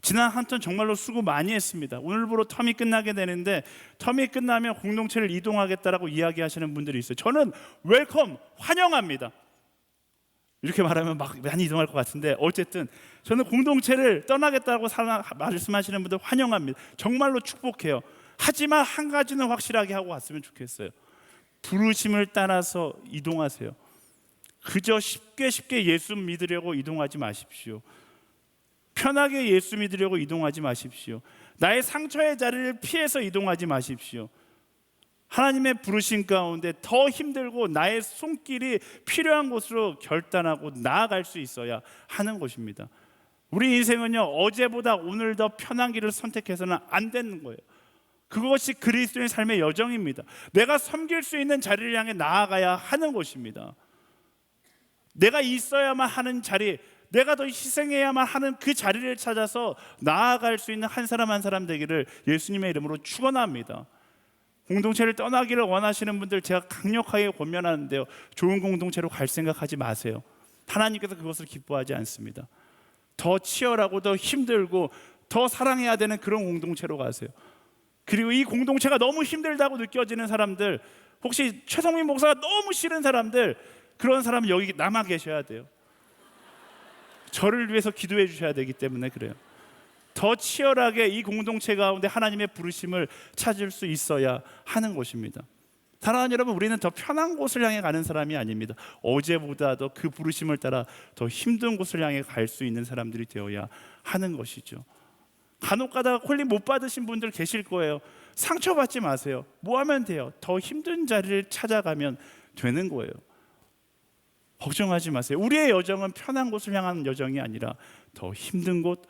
지난 한 턴 정말로 수고 많이 했습니다. 오늘부로 텀이 끝나게 되는데 텀이 끝나면 공동체를 이동하겠다라고 이야기하시는 분들이 있어요. 저는 웰컴, 환영합니다. 이렇게 말하면 막 많이 이동할 것 같은데 어쨌든 저는 공동체를 떠나겠다고 말씀하시는 분들 환영합니다. 정말로 축복해요. 하지만 한 가지는 확실하게 하고 왔으면 좋겠어요. 부르심을 따라서 이동하세요. 그저 쉽게 예수 믿으려고 이동하지 마십시오. 편하게 예수 믿으려고 이동하지 마십시오. 나의 상처의 자리를 피해서 이동하지 마십시오. 하나님의 부르심 가운데 더 힘들고 나의 손길이 필요한 곳으로 결단하고 나아갈 수 있어야 하는 것입니다. 우리 인생은요, 어제보다 오늘 더 편한 길을 선택해서는 안 되는 거예요. 그것이 그리스도의 삶의 여정입니다. 내가 섬길 수 있는 자리를 향해 나아가야 하는 것입니다. 내가 있어야만 하는 자리, 내가 더 희생해야만 하는 그 자리를 찾아서 나아갈 수 있는 한 사람 한 사람 되기를 예수님의 이름으로 축원합니다. 공동체를 떠나기를 원하시는 분들 제가 강력하게 권면하는데요, 좋은 공동체로 갈 생각하지 마세요. 하나님께서 그것을 기뻐하지 않습니다. 더 치열하고 더 힘들고 더 사랑해야 되는 그런 공동체로 가세요. 그리고 이 공동체가 너무 힘들다고 느껴지는 사람들, 혹시 최성민 목사가 너무 싫은 사람들, 그런 사람은 여기 남아 계셔야 돼요. 저를 위해서 기도해 주셔야 되기 때문에 그래요. 더 치열하게 이 공동체 가운데 하나님의 부르심을 찾을 수 있어야 하는 것입니다. 사랑하는 여러분, 우리는 더 편한 곳을 향해 가는 사람이 아닙니다. 어제보다도 그 부르심을 따라 더 힘든 곳을 향해 갈 수 있는 사람들이 되어야 하는 것이죠. 간혹 가다가 콜링 못 받으신 분들 계실 거예요. 상처받지 마세요. 뭐 하면 돼요? 더 힘든 자리를 찾아가면 되는 거예요. 걱정하지 마세요. 우리의 여정은 편한 곳을 향하는 여정이 아니라 더 힘든 곳,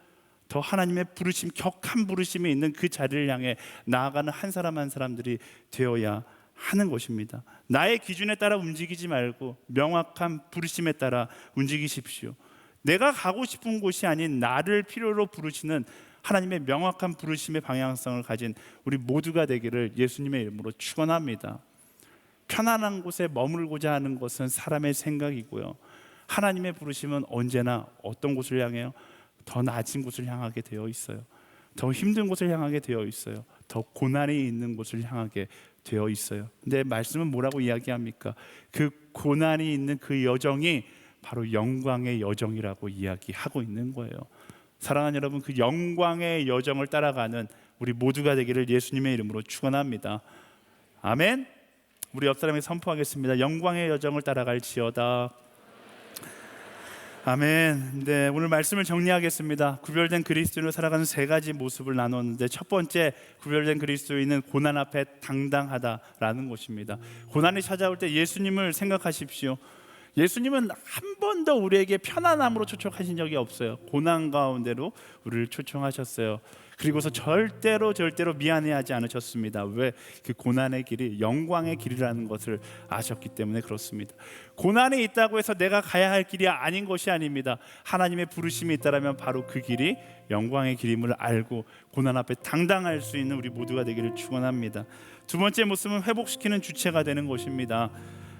더 하나님의 부르심, 격한 부르심이 있는 그 자리를 향해 나아가는 한 사람 한 사람들이 되어야 하는 것입니다. 나의 기준에 따라 움직이지 말고 명확한 부르심에 따라 움직이십시오. 내가 가고 싶은 곳이 아닌 나를 필요로 부르시는 하나님의 명확한 부르심의 방향성을 가진 우리 모두가 되기를 예수님의 이름으로 축원합니다. 편안한 곳에 머물고자 하는 것은 사람의 생각이고요, 하나님의 부르심은 언제나 어떤 곳을 향해요? 더 낮은 곳을 향하게 되어 있어요. 더 힘든 곳을 향하게 되어 있어요. 더 고난이 있는 곳을 향하게 되어 있어요. 근데 말씀은 뭐라고 이야기합니까? 그 고난이 있는 그 여정이 바로 영광의 여정이라고 이야기하고 있는 거예요. 사랑하는 여러분, 그 영광의 여정을 따라가는 우리 모두가 되기를 예수님의 이름으로 축원합니다. 아멘. 우리 옆 사람에게 선포하겠습니다. 영광의 여정을 따라갈지어다. 아멘. 네, 오늘 말씀을 정리하겠습니다. 구별된 그리스도인으로 살아가는 세 가지 모습을 나눴는데, 첫 번째, 구별된 그리스도인은 고난 앞에 당당하다라는 것입니다. 고난이 찾아올 때 예수님을 생각하십시오. 예수님은 한 번도 우리에게 편안함으로 초청하신 적이 없어요. 고난 가운데로 우리를 초청하셨어요. 그리고서 절대로 미안해하지 않으셨습니다. 왜? 그 고난의 길이 영광의 길이라는 것을 아셨기 때문에 그렇습니다. 고난이 있다고 해서 내가 가야 할 길이 아닌 것이 아닙니다. 하나님의 부르심이 있다면 바로 그 길이 영광의 길임을 알고 고난 앞에 당당할 수 있는 우리 모두가 되기를 축원합니다. 두 번째 모습은 회복시키는 주체가 되는 것입니다.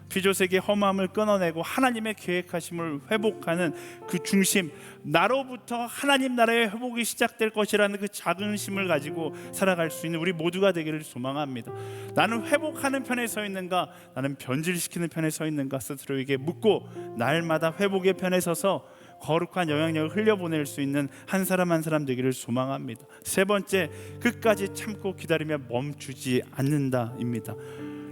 피조색의 험함을 끊어내고 하나님의 계획하심을 회복하는 그 중심, 나로부터 하나님 나라의 회복이 시작될 것이라는 그 자긍심을 가지고 살아갈 수 있는 우리 모두가 되기를 소망합니다. 나는 회복하는 편에 서 있는가, 나는 변질시키는 편에 서 있는가 스스로에게 묻고 날마다 회복의 편에 서서 거룩한 영향력을 흘려보낼 수 있는 한 사람 한 사람 되기를 소망합니다. 세 번째, 끝까지 참고 기다리며 멈추지 않는다입니다.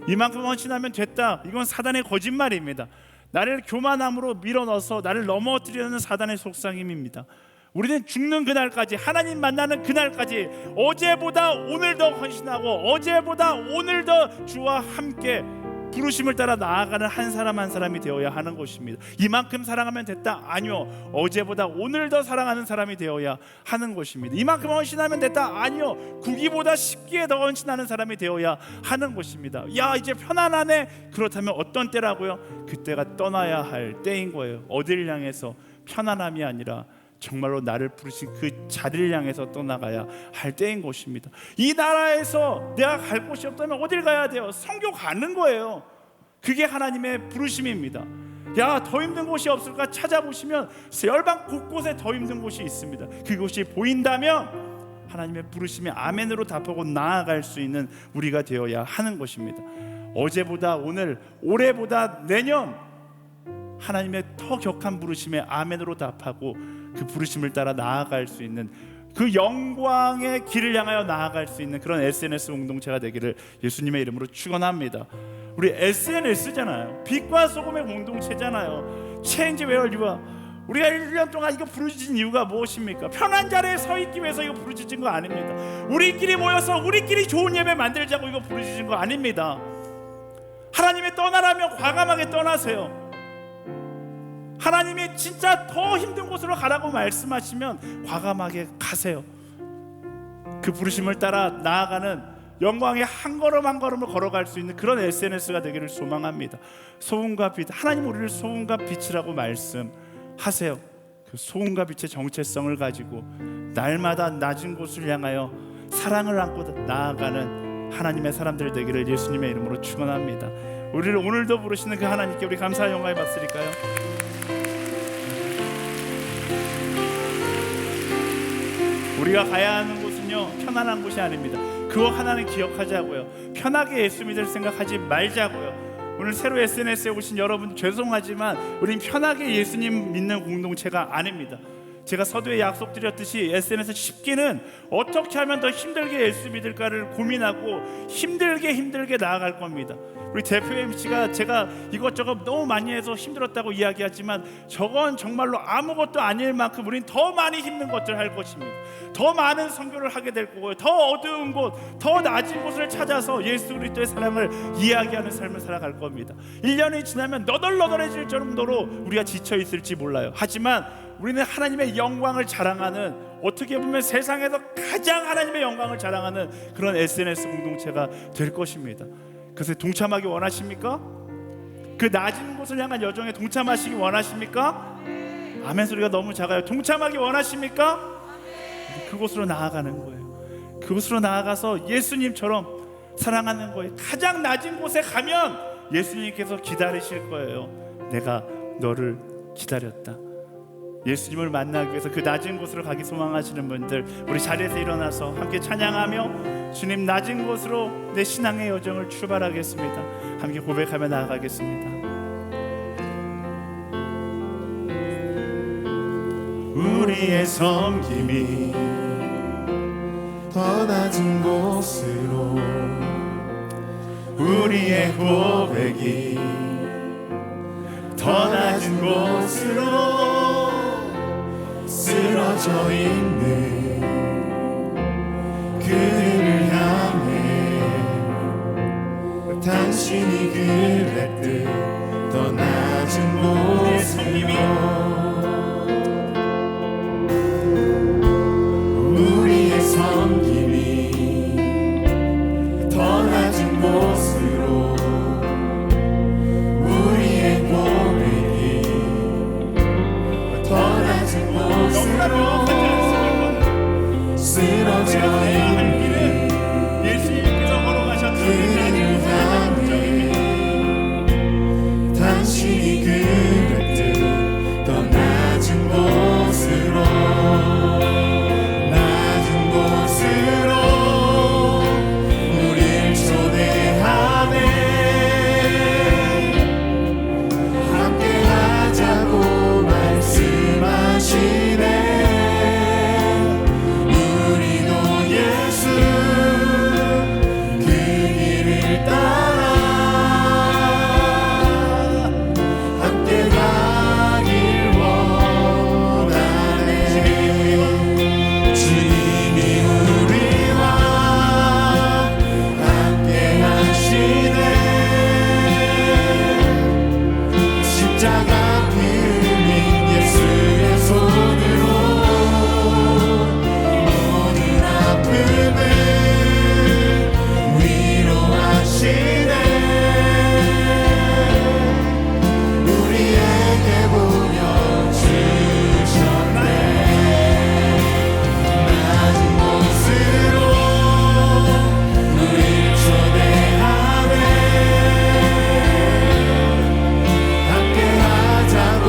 이만큼 헌신하면 됐다, 이건 사단의 거짓말입니다. 나를 교만함으로 밀어넣어서 나를 넘어뜨리려는 사단의 속삭임입니다. 우리는 죽는 그날까지, 하나님 만나는 그날까지 어제보다 오늘 더 헌신하고 어제보다 오늘 더 주와 함께 부르심을 따라 나아가는 한 사람 한 사람이 되어야 하는 것입니다. 이만큼 사랑하면 됐다? 아니요, 어제보다 오늘 더 사랑하는 사람이 되어야 하는 것입니다. 이만큼 헌신하면 됐다? 아니요, 구기보다 십기에 더 헌신하는 사람이 되어야 하는 것입니다. 야, 이제 편안하네. 그렇다면 어떤 때라고요? 그때가 떠나야 할 때인 거예요. 어디를 향해서? 편안함이 아니라 정말로 나를 부르신 그 자리를 향해서 떠나가야 할 때인 것입니다. 이 나라에서 내가 갈 곳이 없다면 어딜 가야 돼요? 선교 가는 거예요. 그게 하나님의 부르심입니다. 야, 더 힘든 곳이 없을까 찾아보시면 열방 곳곳에 더 힘든 곳이 있습니다. 그곳이 보인다면 하나님의 부르심에 아멘으로 답하고 나아갈 수 있는 우리가 되어야 하는 것입니다. 어제보다 오늘, 올해보다 내년, 하나님의 더 격한 부르심에 아멘으로 답하고 그 부르심을 따라 나아갈 수 있는, 그 영광의 길을 향하여 나아갈 수 있는 그런 SNS 공동체가 되기를 예수님의 이름으로 축원합니다. 우리 SNS잖아요. 빛과 소금의 공동체잖아요. Change where you are. 우리가 1년 동안 이거 부르짖은 이유가 무엇입니까? 편한 자리에 서 있기 위해서 이거 부르짖은 거 아닙니다. 우리끼리 모여서 우리끼리 좋은 예배 만들자고 이거 부르짖은 거 아닙니다. 하나님이 떠나라면 과감하게 떠나세요. 하나님이 진짜 더 힘든 곳으로 가라고 말씀하시면 과감하게 가세요. 그 부르심을 따라 나아가는 영광의 한 걸음 한 걸음을 걸어갈 수 있는 그런 SNS가 되기를 소망합니다. 소금과 빛, 하나님 우리를 소금과 빛이라고 말씀하세요. 그 소금과 빛의 정체성을 가지고 날마다 낮은 곳을 향하여 사랑을 안고 나아가는 하나님의 사람들 되기를 예수님의 이름으로 축원합니다. 우리를 오늘도 부르시는 그 하나님께 우리 감사와 영광을 받으릴까요? 우리가 가야 하는 곳은요, 편안한 곳이 아닙니다. 그거 하나는 기억하자고요. 편하게 예수 믿을 생각하지 말자고요. 오늘 새로 SNS에 오신 여러분 죄송하지만 우린 편하게 예수님 믿는 공동체가 아닙니다. 제가 서두에 약속드렸듯이 SNS 10기는 어떻게 하면 더 힘들게 예수 믿을까를 고민하고 힘들게 나아갈 겁니다. 우리 대표 MC가 제가 이것저것 너무 많이 해서 힘들었다고 이야기하지만 저건 정말로 아무것도 아닐 만큼 우린 더 많이 힘든 것들을 할 것입니다. 더 많은 선교를 하게 될 거고요. 더 어두운 곳, 더 낮은 곳을 찾아서 예수 그리스도의 사랑을 이야기하는 삶을 살아갈 겁니다. 1년이 지나면 너덜너덜해질 정도로 우리가 지쳐 있을지 몰라요. 하지만 우리는 하나님의 영광을 자랑하는, 어떻게 보면 세상에서 가장 하나님의 영광을 자랑하는 그런 SNS 공동체가 될 것입니다. 그래서 동참하기 원하십니까? 그 낮은 곳을 향한 여정에 동참하시기 원하십니까? 아멘 소리가 너무 작아요. 동참하기 원하십니까? 그곳으로 나아가는 거예요. 그곳으로 나아가서 예수님처럼 사랑하는 거예요. 가장 낮은 곳에 가면 예수님께서 기다리실 거예요. 내가 너를 기다렸다. 예수님을 만나기 위해서 그 낮은 곳으로 가기 소망하시는 분들, 우리 자리에서 일어나서 함께 찬양하며 주님, 낮은 곳으로 내 신앙의 여정을 출발하겠습니다. 함께 고백하며 나아가겠습니다. 우리의 섬김이 더 낮은 곳으로, 우리의 고백이 더 낮은 곳으로 쓰러져 있는 그들을 향해 당신이 그랬듯 더 낮은 곳으로, 우리의 섬김이 더 낮은 곳으로, 우리의 고백이 더 낮은 곳으로 쓰러져 있는 예수님께서 걸어가셨던 그들을 향해 당신이 그랬듯 더 낮은 곳으로, 낮은 곳으로 우릴 초대하네. 함께 하자고 말씀하시네. 우리도 예수 그 길을 따라 함께 가길 원하네. 주님이 우리와 함께 하시네. 십자가 피 흘린 예수의 손으로 모든 아픔을 위로하시네. 우리에게 보여주셨네. 낮은 곳으로 우릴 초대하네. 함께 하자고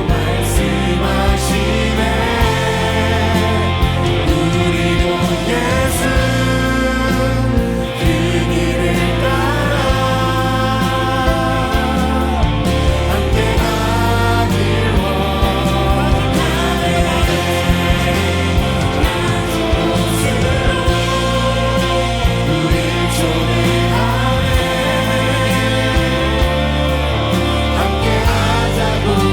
말씀하시네. 우리도 예수 그 길을 따라 함께 가길 원하네. 우릴 초대하네. 함께 하자고 말씀하시네.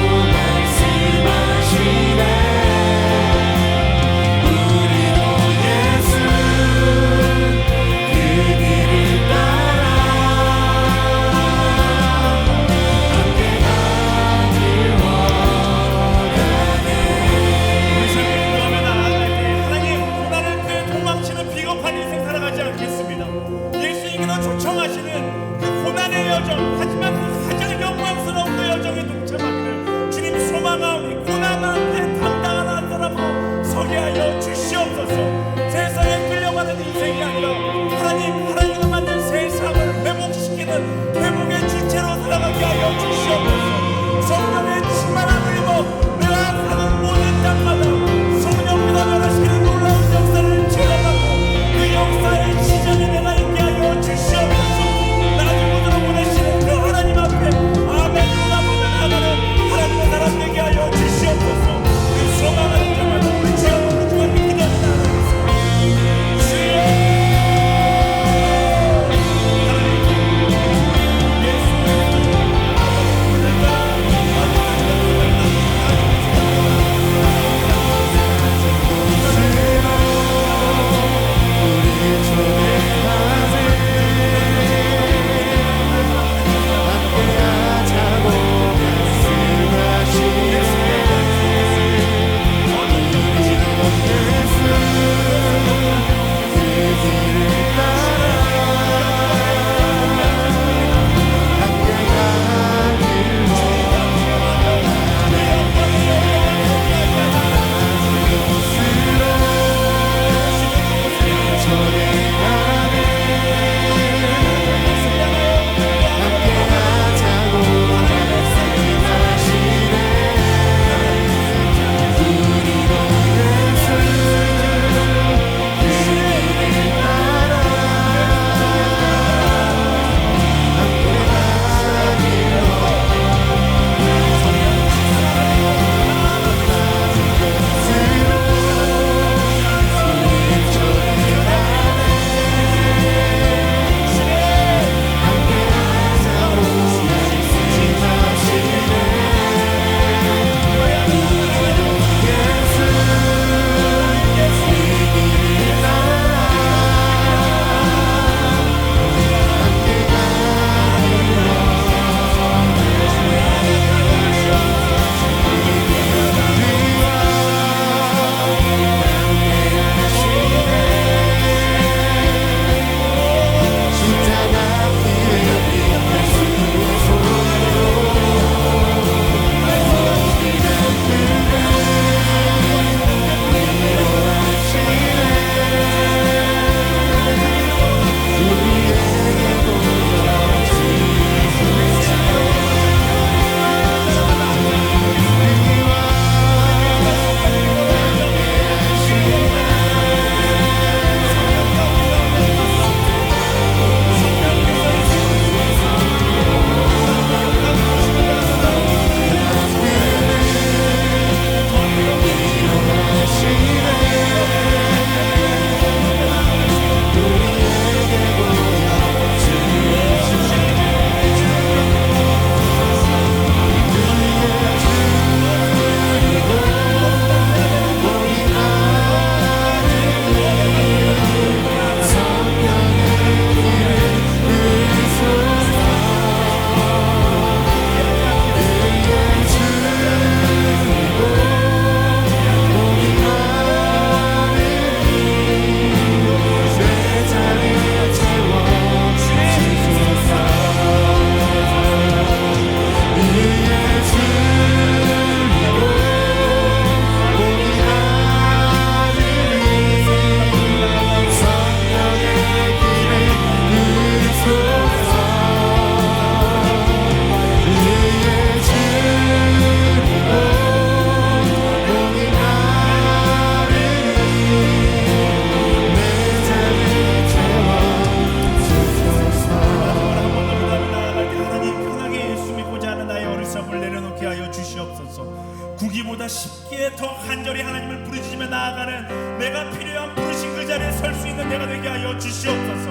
우리도 예수 그 길을 따라 함께 가길 원하네. 우리 삶을 구하며 나아갈 때 하나님, 고난을 때 도망치는 비겁한 인생 살아가지 않겠습니다. 예수님께서 초청하시는 그 고난의 여정, 하지만 그 가장 영광스러운 그 여정에 동참하기를 주님 소망하오니 고난 앞에 당당한 한 사람으로 서게 하여 주시옵소서. 세상에 끌려가는 인생이 아니라 하나님을 만든 세상을 회복시키는 회복의 주체로 살아가게 하여 주시옵소서. 성령의 충만함을 입어 내가 사는 모든 땅마다 성령께서 변화시키는 놀라운 역사를 체험하고 그 역사의 시작에 내가 있게 하여 주시옵소서. 낮은 곳으로 보내시는 그 하나님 앞에 아멘으로 나가는 하나님의 사람 되게 하여 주시옵소서. 그 소망하는 자마다 나는 내가 필요한 부르신 그 자리에 설 수 있는 내가 되게 하여 주시옵소서.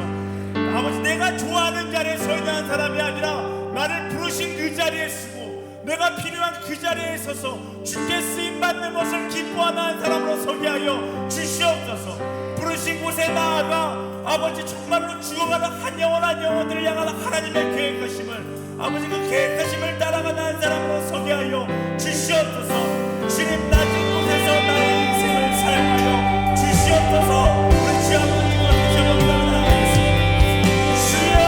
아버지, 내가 좋아하는 자리에 서 있는 사람이 아니라 나를 부르신 그 자리에 서고 내가 필요한 그 자리에 서서 주께 쓰임받는 것을 기뻐하는 사람으로 서게 하여 주시옵소서. 부르신 곳에 나아가 아버지 정말로 죽어가는 한 영혼들을 향한 하나님의 계획하심을, 아버지 그 계획하심을 따라가는 사람으로 서게 하여 주시옵소서. 주님, 낮은 곳에서 나의 인생을 사용하여 주시옵소서. 우리 주 아버지와 다시 한번 기도하겠습니다. 주여,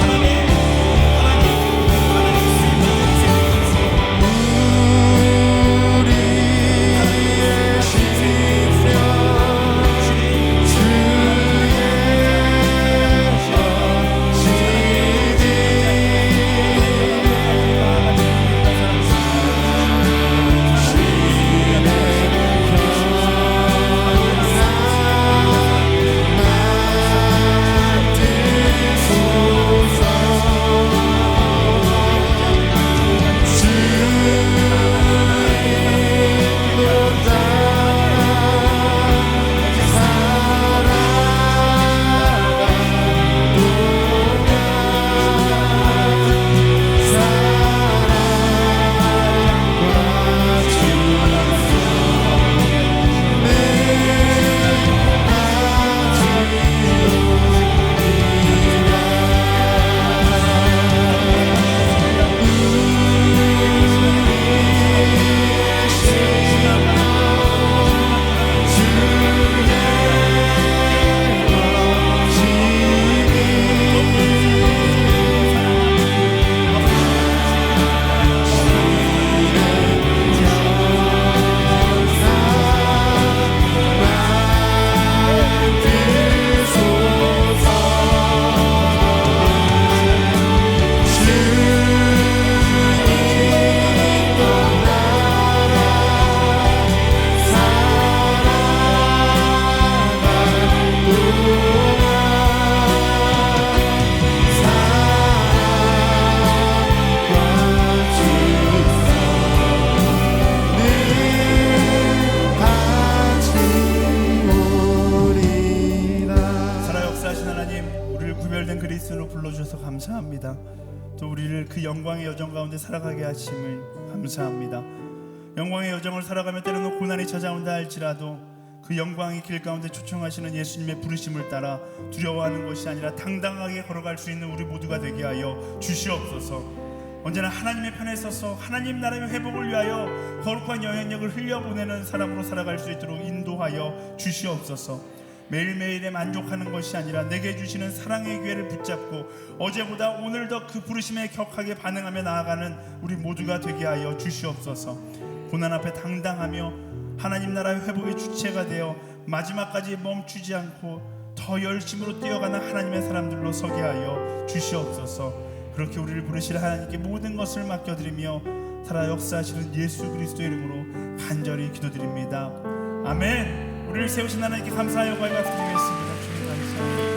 하나님 감사합니다. 또 우리를 그 영광의 여정 가운데 살아가게 하심을 감사합니다. 영광의 여정을 살아가며 때로는 고난이 찾아온다 할지라도 그 영광의 길 가운데 초청하시는 예수님의 부르심을 따라 두려워하는 것이 아니라 당당하게 걸어갈 수 있는 우리 모두가 되게 하여 주시옵소서. 언제나 하나님의 편에 서서 하나님 나라의 회복을 위하여 거룩한 영향력을 흘려보내는 사람으로 살아갈 수 있도록 인도하여 주시옵소서. 매일매일에 만족하는 것이 아니라 내게 주시는 사랑의 기회를 붙잡고 어제보다 오늘 더 그 부르심에 격하게 반응하며 나아가는 우리 모두가 되게 하여 주시옵소서. 고난 앞에 당당하며 하나님 나라의 회복의 주체가 되어 마지막까지 멈추지 않고 더 열심으로 뛰어가는 하나님의 사람들로 서게 하여 주시옵소서. 그렇게 우리를 부르실 하나님께 모든 것을 맡겨드리며 살아 역사하시는 예수 그리스도의 이름으로 간절히 기도드립니다. 아멘. 우리를 세우신 하나님께 감사하여 고백 드리겠습니다. 주님 감사합니다.